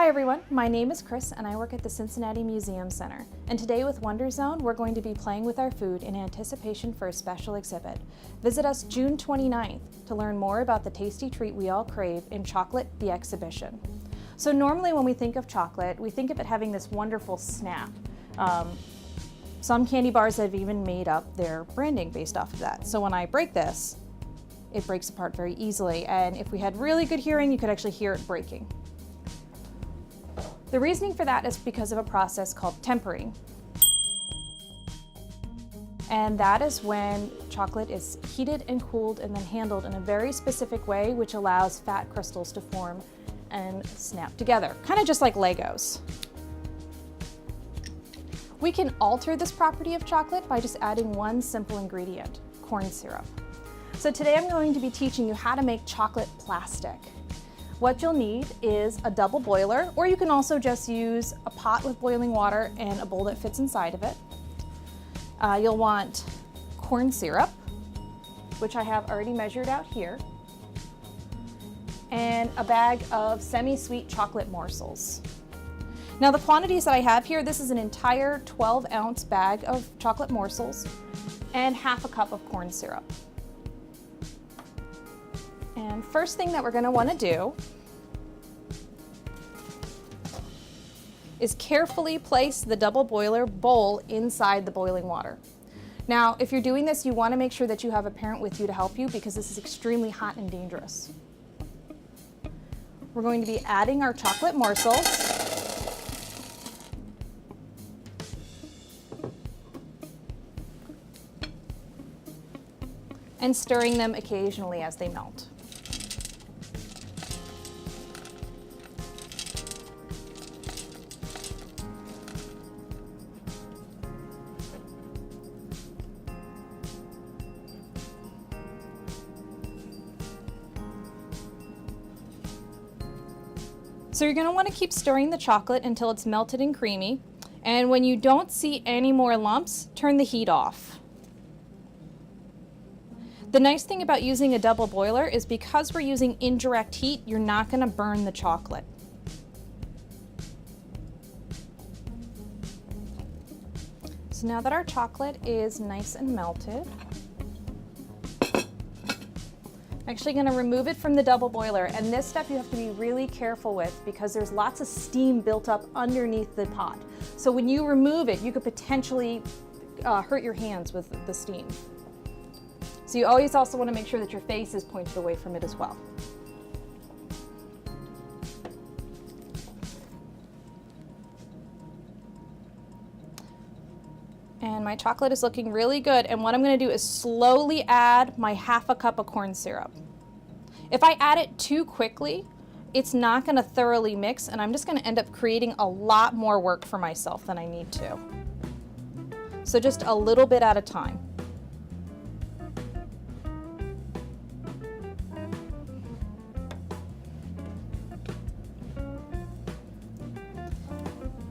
Hi everyone, my name is Chris and I work at the Cincinnati Museum Center. And today with Wonder Zone, we're going to be playing with our food in anticipation for a special exhibit. Visit us June 29th to learn more about the tasty treat we all crave in Chocolate, the Exhibition. So normally when we think of chocolate, we think of it having this wonderful snap. Some candy bars have even made up their branding based off of that. So when I break this, it breaks apart very easily. And if we had really good hearing, you could actually hear it breaking. The reasoning for that is because of a process called tempering. And that is when chocolate is heated and cooled and then handled in a very specific way, which allows fat crystals to form and snap together, kind of just like Legos. We can alter this property of chocolate by just adding one simple ingredient, corn syrup. So today I'm going to be teaching you how to make chocolate plastic. What you'll need is a double boiler, or you can also just use a pot with boiling water and a bowl that fits inside of it. You'll want corn syrup, which I have already measured out here, and a bag of semi-sweet chocolate morsels. Now the quantities that I have here, this is an entire 12-ounce bag of chocolate morsels and half a cup of corn syrup. And first thing that we're going to want to do is carefully place the double boiler bowl inside the boiling water. Now, if you're doing this, you want to make sure that you have a parent with you to help you because this is extremely hot and dangerous. We're going to be adding our chocolate morsels. And stirring them occasionally as they melt. So you're going to want to keep stirring the chocolate until it's melted and creamy. And when you don't see any more lumps, turn the heat off. The nice thing about using a double boiler is because we're using indirect heat, you're not going to burn the chocolate. So now that our chocolate is nice and melted, I'm actually going to remove it from the double boiler, and this step you have to be really careful with because there's lots of steam built up underneath the pot. So when you remove it, you could potentially hurt your hands with the steam. So you always also want to make sure that your face is pointed away from it as well. And my chocolate is looking really good, and what I'm going to do is slowly add my half a cup of corn syrup. If I add it too quickly, it's not going to thoroughly mix, and I'm just going to end up creating a lot more work for myself than I need to. So just a little bit at a time.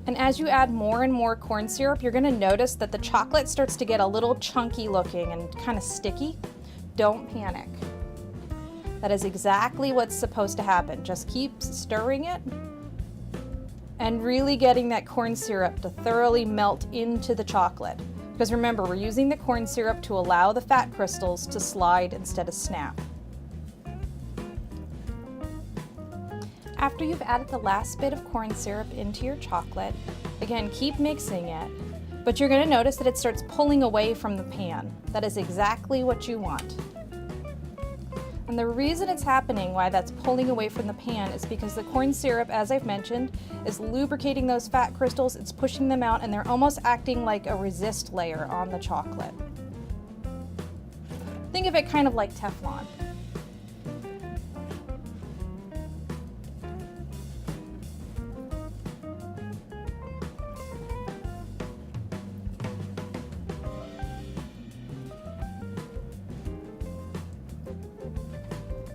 And as you add more and more corn syrup, you're going to notice that the chocolate starts to get a little chunky looking and kind of sticky. Don't panic. That is exactly what's supposed to happen. Just keep stirring it and really getting that corn syrup to thoroughly melt into the chocolate. Because remember, we're using the corn syrup to allow the fat crystals to slide instead of snap. After you've added the last bit of corn syrup into your chocolate, again, keep mixing it, but you're going to notice that it starts pulling away from the pan. That is exactly what you want. And the reason it's happening, why that's pulling away from the pan, is because the corn syrup, as I've mentioned, is lubricating those fat crystals, it's pushing them out, and they're almost acting like a resist layer on the chocolate. Think of it kind of like Teflon.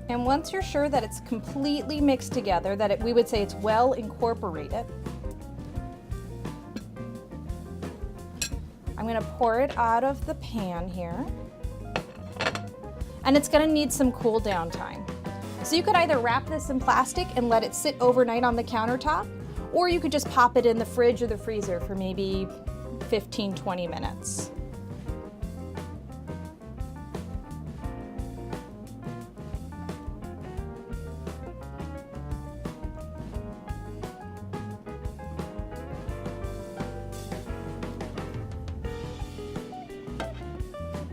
And once you're sure that it's completely mixed together, that we would say it's well incorporated, I'm going to pour it out of the pan here. And it's going to need some cool down time. So you could either wrap this in plastic and let it sit overnight on the countertop, Or you could just pop it in the fridge or the freezer for maybe 15-20 minutes.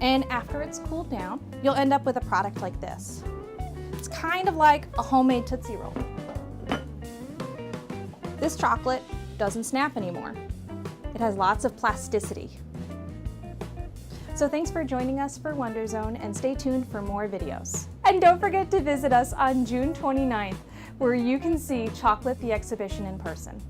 And after it's cooled down, you'll end up with a product like this. It's kind of like a homemade Tootsie Roll. This chocolate doesn't snap anymore. It has lots of plasticity. So thanks for joining us for Wonder Zone, and stay tuned for more videos. And don't forget to visit us on June 29th, where you can see Chocolate the Exhibition in person.